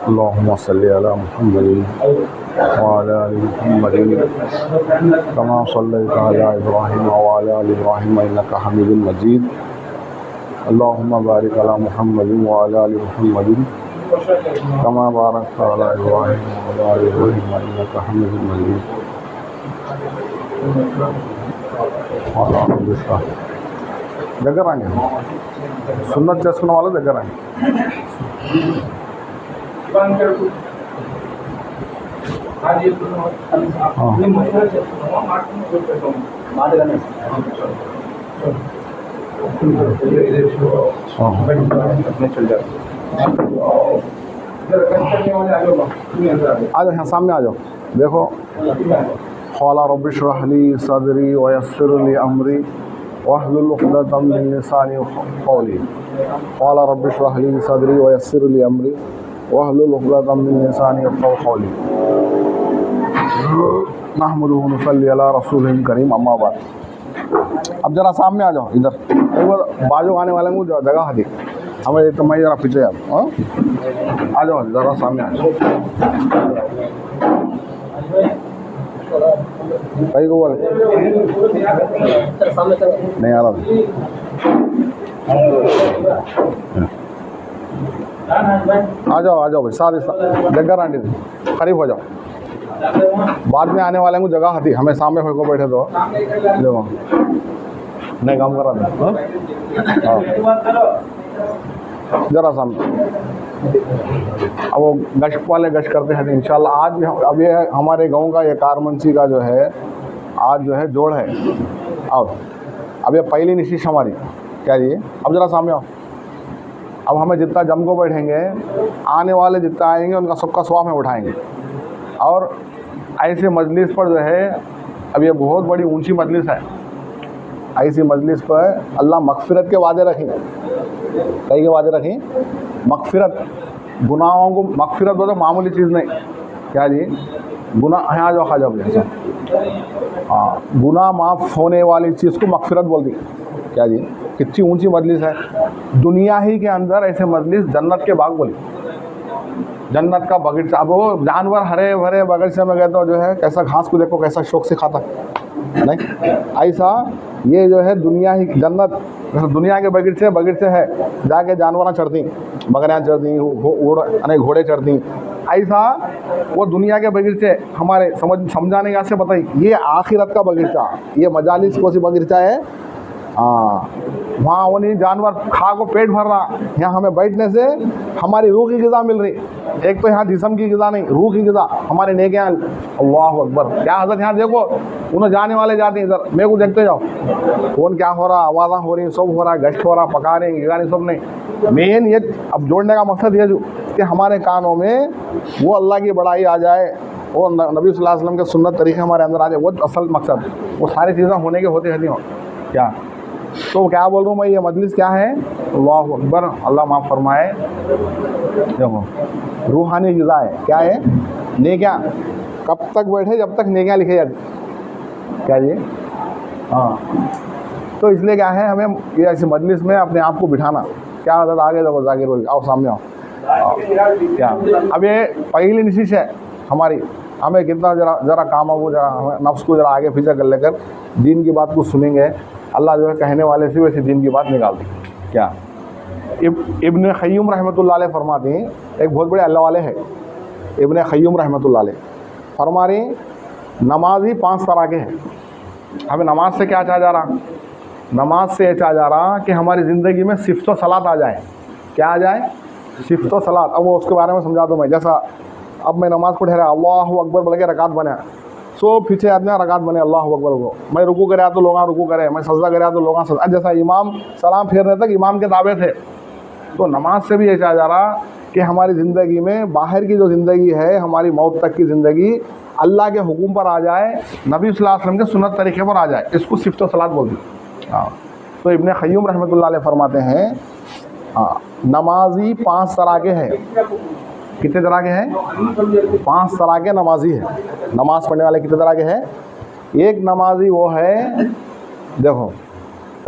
अल्लाहुम्मा सल्ली अला मुहम्मदिन व अला आलि मुहम्मदिन कमा सल्लैता अला इब्राहीम व अला आलि इब्राहीम इन्नका हमीदुम मजीद। अल्लाहुम्मा बारिक अला मुहम्मदिन व अला आलि मुहम्मदिन कमा बारकता अला इब्राहीम व अला आलि इब्राहीम इन्नका हमीदुम मजीद। దగ్గర రండి, సున్నత్ చేసుకున్న వాళ్ళు దగ్గర రండి। आ जाओ, यहाँ सामने आ जाओ। देखो, क़ाला रब्बि इश्रह ली सदरी व यस्सिर ली अमरी वहलुल उक़दतम मिन लिसानी क़ौली। क़ाला रब्बि इश्रह ली सदरी व यस्सिर ली अमरी वहलुल उक़दतम मिन लिसानी क़ौली। नहमदुहु व नुसल्ली अला रसूलिल करीम, अम्मा बाद। अब जरा सामने आ जाओ, इधर एक बार बाजू आने वाले को जगह दी हमें, तो मैं जरा पीछे आ जाओ, जरा सामने आ जाओ। कहीं को बोले नहीं आ रहा, आ जाओ भाई, सारे जगह आंटी करीब हो जाओ। बाद में आने वाले को जगह आती, हमें सामने को बैठे तो देखो नहीं काम करा था। जरा सामने अब वो गश्त वाले गश्त करते हैं इंशाल्लाह। आज भी अब ये हमारे गांव का ये कारमंची का जो है आज जो है जोड़ है। अब ये पहली निशिश हमारी क्या जी। अब जरा सामने आओ। अब हमें जितना जम को बैठेंगे, आने वाले जितना आएंगे उनका सबका स्वाब में उठाएंगे। और ऐसे मजलिस पर जो है, अब ये बहुत बड़ी ऊंची मजलिस है, ऐसी मजलिस पर अल्लाह मगफिरत के वादे रखें। कई के वादे रखें? मगफिरत, गुनाहों को मगफिरत बोलो, मामूली चीज़ नहीं। क्या जी, गुनाह यहाँ जो खा जाओ, हाँ, गुनाह माफ़ होने वाली चीज़ को मगफिरत बोल दी। क्या जी, कितनी ऊंची मजलिस है। दुनिया ही के अंदर ऐसे मजलिस जन्नत के बाग बोली, जन्नत का बगीचा। अब वो जानवर हरे भरे बगीचे में गए तो जो है कैसा घास को देखो कैसा शौक से खाता नहीं, ऐसा ये जो है दुनिया ही जन्नत, दुनिया के बगीचे है, जाके जानवर चढ़ती, बकरियाँ चढ़ती, घोड़े चढ़ती, ऐसा वो दुनिया के बगीचे हमारे समझाने का से बताइए। ये आखिरत का बगीचा, ये मजालिस कौन सी बगीचा है? हाँ, वहाँ वो नहीं जानवर खा को पेट भर रहा, यहाँ हमें बैठने से हमारी रूह की ग़िज़ा मिल रही। एक तो यहाँ जिस्म की ग़िज़ा नहीं, रूह की ग़िज़ा हमारे नेक यहाँ। अल्लाह अकबर। क्या हज़रत यहाँ देखो, उन्हें जाने वाले जाते हैं, इधर मेरे को देखते जाओ, कौन क्या हो रहा, आवाज़ हो रही, सब हो रहा, गश्त हो रहा, पका रहे गिगा रहे, सब नहीं। मेन ये अब जोड़ने का मकसद ये जो कि हमारे कानों में वो अल्लाह की बड़ाई आ जाए, और नबी सल्लल्लाहु अलैहि वसल्लम के सुन्नत तरीक़े हमारे अंदर आ जाए, वो असल मकसद। वो सारी चीज़ें होने के होते रहती हो क्या। तो क्या बोल रहा हूँ मैं, ये मजलिस क्या है? अल्लाह अकबर, अल्लाह माफ़ फरमाए। देखो, रूहानी ग़िज़ा है। क्या है? नेकियां। कब तक बैठे? जब तक नेकियां लिखे जाती। क्या जी? हाँ, तो इसलिए क्या है, हमें ये ऐसी मजलिस में अपने आप को बिठाना। क्या आदत आगे देखो, जाकिर बोल, आओ सामने आओ। क्या अब ये पहली निशिश है हमारी, हमें कितना जरा काम हो, जरा नफ्स को जरा आगे पीछे कर लेकर दीन की बात को सुनेंगे। अल्लाह जो है कहने वाले से वैसे दीन की बात निकाल दी। क्या इब्न क़य्यूम रहमतुल्लाह अलैह फरमाते हैं, एक बहुत बड़े अल्लाह वाले हैं इब्न क़य्यूम रहमतुल्लाह अलैह, फरमा रहे नमाज ही 5 तरह के हैं। हमें नमाज से क्या चाहा जा रहा? नमाज से चाहा जा रहा कि हमारी ज़िंदगी में सिफ़्त व सलात आ जाए। क्या आ जाए? सिफ़्त व सलात। अब वो उसके बारे में समझा दूँ मैं। जैसा अब मैं नमाज़ पढ़ रहा, अल्लाहु अकबर बोल के रकात बना, सो पीछे आदमी रकात बने अल्लाहु अकबर को, मैं रुकू करे तो लोग रुकू करे, मैं सजदा करे तो लोग सजदा। जैसा इमाम सलाम फेरने तक इमाम के ताबे थे, तो नमाज से भी ये चाहा जा रहा कि हमारी ज़िंदगी में बाहर की जो ज़िंदगी है, हमारी मौत तक की ज़िंदगी अल्लाह के हुक्म पर आ जाए, नबी सल्लल्लाहु अलैहि वसल्लम के सुन्नत तरीक़े पर आ जाए। इसको सिफ़्त व सलात बोलते हैं। हाँ, तो इब्न क़य्यूम रहमतुल्लाह अलैह फरमाते हैं हाँ, नमाजी 5 तरह के हैं। कितने तरह के हैं? 5 तरह के नमाजी है। नमाज पढ़ने वाले कितने तरह के हैं? एक नमाजी वो है, देखो,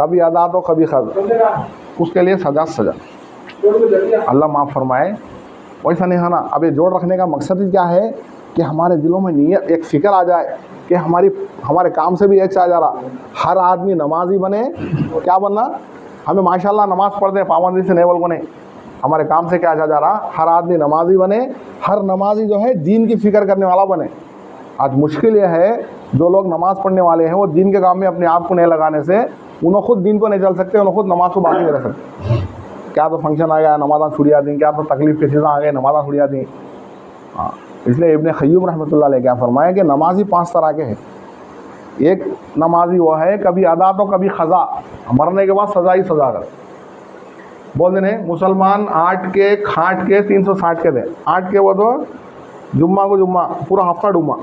कभी अदा तो कभी खज़ा, उसके लिए सजा अल्लाह माफ़ फरमाए। वैसा नहीं है ना। अब ये जोड़ रखने का मकसद ही क्या है कि हमारे दिलों में नीयत, एक फ़िक्र आ जाए कि हमारे काम से भी एक आ जा रहा, हर आदमी नमाजी बने। क्या बनना? हमें माशाल्लाह नमाज़ पढ़ दे, पाबंदी से नहीं बोल बने, हमारे काम से क्या जा रहा, हर आदमी नमाजी बने, हर नमाजी जो है दीन की फ़िक्र करने वाला बने। आज मुश्किल यह है, जो लोग नमाज़ पढ़ने वाले हैं वो दीन के काम में अपने आप को नहीं लगाने से उन्हें खुद दीन को नहीं चल सकते, उन्हें खुद नमाज को बाकी नहीं रह सकते। क्या तो फंक्शन आ गया, नमाज़ां छुड़िया दी, क्या तो तकलीफ़ की चीज़ें आ गई, नमाज़ां छुड़िया दी। हाँ, इसलिए इब्ने क़य्यूम रहमतुल्लाह अलैह क्या फरमाया कि नमाजी 5 तरह के हैं। एक नमाजी वो है, कभी अदा तो कभी ख़ज़ा, मरने के बाद सज़ा ही सज़ा कर बोल देने। मुसलमान 8 के खाट के 360 के दे, 8 के वो तो जुम्मा को जुम्मा, पूरा हफ्ता डुम्मा।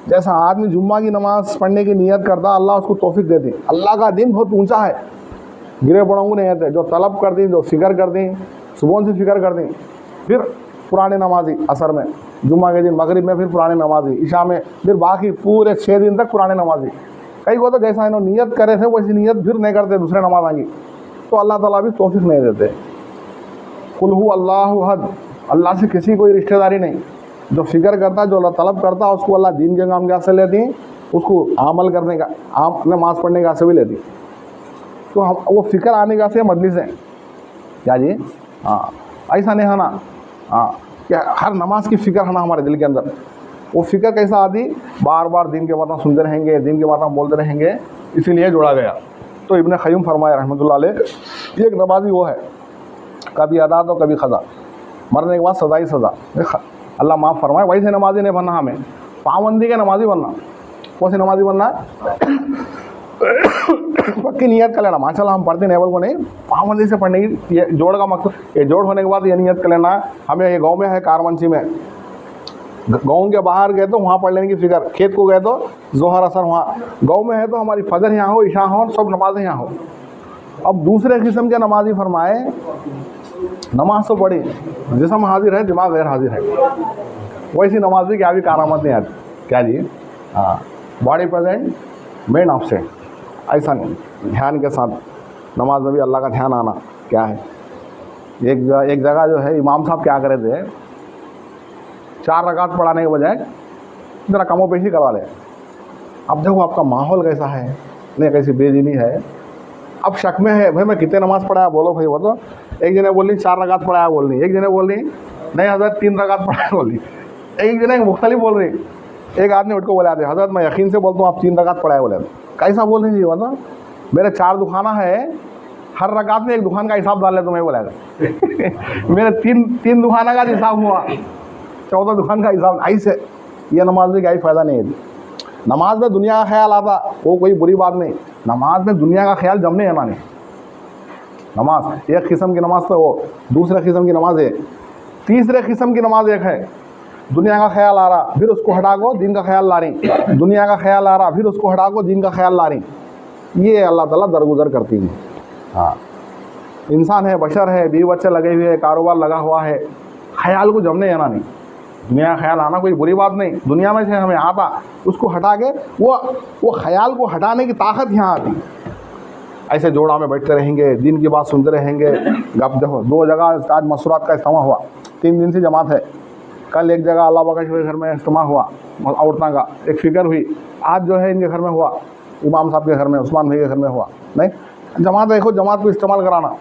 जैसा आदमी जुम्मा की नमाज़ पढ़ने की नीयत करता, अल्लाह उसको तौफीक देती। अल्लाह का दिन बहुत ऊंचा है, गिरे पड़ोंगे नहीं आते। जो तलब कर दी, जो फ़िक्र कर दी, सुबह से फ़िक्र कर दी, फिर पुराने नमाजी असर में, जुम्मा के दिन मगरिब में फिर पुराने नमाजी, इशा में, फिर बाकी पूरे 6 दिन तक पुराने नमाजी। कई को तो जैसा इन्होंने नीयत करे थे वैसी नीयत फिर नहीं करते दूसरे नमाज आएंगी, तो अल्लाह ताला भी तौफीक नहीं देते। कुल हु अल्लाहु अहद, अल्लाह से किसी कोई रिश्तेदारी नहीं। जो फ़िक्र करता, जो अल्लाह तलब करता, उसको अल्लाह दीन के काम से लेती, उसको अमल करने का, नमाज़ पढ़ने का से भी लेती। तो हम वो फ़िक्र आने का से मजलिस है क्या जी? हाँ, ऐसा नहीं है ना। हाँ, क्या हर नमाज की फ़िक्र है ना हमारे दिल के अंदर। वो फ़िक्र कैसा आती? बार बार दिन के बातें सुनते रहेंगे, दिन के बातें बोलते रहेंगे, इसीलिए जोड़ा गया। तो इब्ने क़य्यूम फरमाया रहमतुल्लाह अलैह, एक नमाजी वो है, कभी अदा तो कभी ख़ज़ा, मरने के बाद सज़ा ही सज़ा। अल्लाह माफ़ फरमाए। वैसे नमाजी नहीं बनना, हमें पाबंदी के नमाजी बनना। कौन सी नमाजी बनना है? पक्की नियत कर लेना, माशाल्लाह हम पढ़ते नहीं बोल को नहीं, पाबंदी से पढ़ने की। ये जोड़ का मकसद, ये जोड़ होने के बाद ये नियत कर लेना, हमें ये गाँव में है कारवंशी में, गाँव के बाहर गए तो वहाँ पढ़ लेने की फ़िक्र, खेत को गए तो ज़ोहर असर वहाँ, गाँव में है तो हमारी फजर यहाँ हो, इशा हो, सब नमाज़ें यहाँ हो। अब दूसरे किस्म के नमाजी फरमाए, नमाज तो पढ़ी, जिस्म हाजिर है, दिमाग गैर हाजिर है, वैसी नमाज भी क्या भी करामत नहीं आती। क्या जी? हाँ, बॉडी प्रेजेंट मेन ऑब्सेंट, ऐसा नहीं। ध्यान के साथ नमाज में भी अल्लाह का ध्यान आना क्या है। एक जगह जो है इमाम साहब क्या करे थे, 4 रकात पढ़ाने के बजाय ज़रा कमो पेशी करवा ले। अब देखो आपका माहौल कैसा है, नहीं कैसी बेदीनी है। अब शक में है, भाई मैं कितने नमाज़ पढ़ाया, बोलो भाई। वो तो एक जने बोल रही 4 रकात पढ़ाया बोल रही, एक जने बोल रही नहीं हज़रत 3 रकात पढ़ाया बोल रही, एक जने मुख्तलिफ बोल रही। एक आदमी उठ को बोला हज़रत मैं यकीन से बोलता हूँ आप 3 रकात पढ़ाए बोले। कैसा बोल रही जी? मतलब मेरे 4 दुकाना है, हर रकात में एक दुकान का हिसाब डाल ले तो मैं बोलेगा मेरे 3 दुकाना का हिसाब हुआ, 14 दुकान का हिसाब। ऐसे ये नमाज में क्या फ़ायदा नहीं है। नमाज में दुनिया का ख्याल आता, वो कोई बुरी बात नहीं। नमाज में दुनिया का ख्याल जमने है ना नहीं। नमाज एक किस्म की नमाज तो वो, दूसरे किस्म की नमाज है, तीसरे किस्म की नमाज एक है, दुनिया का ख्याल आ रहा फिर उसको हटा को दीन का ख्याल ला रही, दुनिया का ख्याल आ रहा फिर उसको हटा को दीन का ख्याल ला रही। ये अल्लाह ताला दरगुजर करती है। हाँ, इंसान है, बशर है, बीवी बच्चे लगे हुए हैं, कारोबार लगा हुआ है, ख्याल को जमने आना नहीं। दुनिया का ख्याल आना कोई बुरी बात नहीं, दुनिया में से हमें आता, उसको हटा के वो ख्याल को हटाने की ताकत यहाँ आती। ऐसे जोड़ा में बैठते रहेंगे, दिन की बात सुनते रहेंगे, गप। देखो 2 जगह आज मसरूरात का इज्तिमा हुआ, 3 दिन से जमात है। कल एक जगह अल्लाह बख्श के घर में इज्तिमा हुआ, औरतों का एक फ़िक्र हुई। आज जो है इनके घर में हुआ, इमाम साहब के घर में, उस्मान भाई के घर में हुआ। नहीं जमात देखो, जमात को इस्तेमाल कराना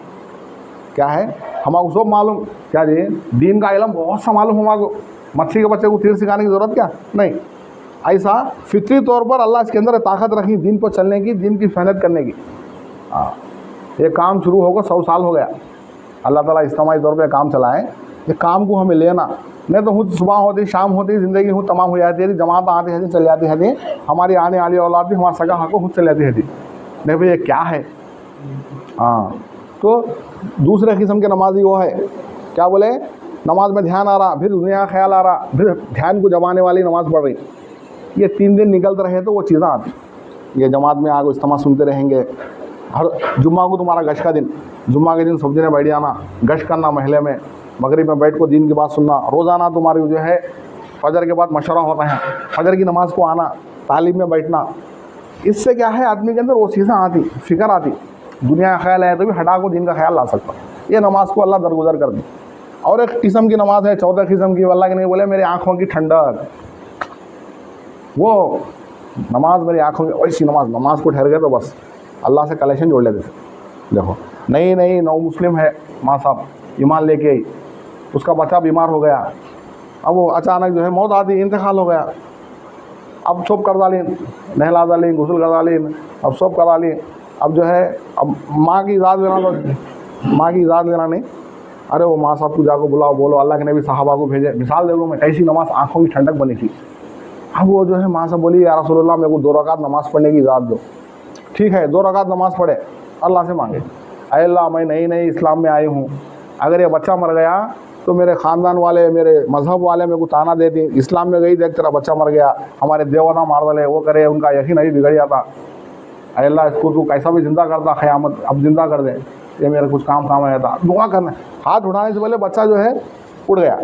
क्या है, हमारे सब मालूम। क्या जी? दीन का इल्म बहुत सा मालूम हमारे को। मच्छी के बच्चे को तीर सिखाने की ज़रूरत क्या नहीं। ऐसा फितरी तौर पर अल्लाह इसके अंदर ताकत रखी दीन पर चलने की, दीन की मेहनत करने की। हाँ, ये काम शुरू होगा 100 साल हो गया, अल्लाह ताला इज्तिमाई तौर पे काम चलाए। ये काम को हमें लेना नहीं तो खुद सुबह होती शाम होती ज़िंदगी खुद तमाम हो जाती है, जमात आती है चल जाती है, हमारी आने वाली औलाद भी हमारा सगा हक खुद चल जाती है। नहीं भाई ये क्या है। हाँ, तो दूसरे किस्म के नमाजी वो है, क्या बोले, नमाज में ध्यान आ रहा फिर दुनिया का ख्याल आ रहा, फिर ध्यान को जमाने वाली नमाज़ पढ़ रही। ये 3 दिन निकलते रहे तो वो चीज़ें आती। ये जमात में आगे इज्तिमा सुनते रहेंगे, हर जुम्मा को तुम्हारा गश का दिन, जुम्मा के दिन सब जने बैठ जाना, गश करना महल्ले में, मगरिब में बैठ को दीन की बात सुनना, रोज़ाना तुम्हारी जो है फजर के बाद मशवरा होता है, फजर की नमाज को आना, तालीम में बैठना। इससे क्या है, आदमी के अंदर वो चीज़ें आती, फ़िक्र आती, दुनिया का ख्याल है तो भी हटा को दीन का ख्याल ला सकता। ये नमाज को अल्लाह दरगुजर कर दी। और एक किस्म की नमाज है, 14 किस्म की, अल्लाह के नहीं बोले मेरी आँखों की ठंडक, वो नमाज मेरी आँखों की ऐसी नमाज को ठहर गए तो बस अल्लाह से कलेक्शन जोड़ लेते थे। देखो नई नौ मुस्लिम है माँ साहब, ईमान लेके आई, उसका बच्चा बीमार हो गया, अब वो अचानक जो है मौत आती, इंतकाल हो गया, अब सब कर डाली, नहला डाली, गुस्ल कर डाली, अब सब करा ली, अब जो है अब माँ की इजाज़त लेना, तो माँ की इजाज़त लेना नहीं, अरे वो माँ साहब को जाकर बुलाओ, बोलो अल्लाह के नबी सहाबा को भेजे। मिसाल दे दूँ मैं, कैसी नमाज आँखों की ठंडक बनी थी। अब वो जो है माँ से बोली या रसूलुल्लाह मेरे को 2 रकात नमाज़ पढ़ने की इजाज़त दो। ठीक है, 2 रकात नमाज़ पढ़े, अल्लाह से मांगे, अरे अल्लाह मैं नई इस्लाम में आई हूँ, अगर ये बच्चा मर गया तो मेरे ख़ानदान वाले, मेरे मज़हब वाले मेरे को ताना देती, इस्लाम में गई देख तेरा बच्चा मर गया, हमारे देवता मार डाले, वो करे, उनका यकीन नहीं बिगड़ जाता, अरे अल्लाह इसको तू कैसा भी ज़िंदा करता, क़यामत अब ज़िंदा कर दे, ये मेरा कुछ काम आया था, दुआ करना। हाथ उठाने से पहले बच्चा जो है उड़ गया।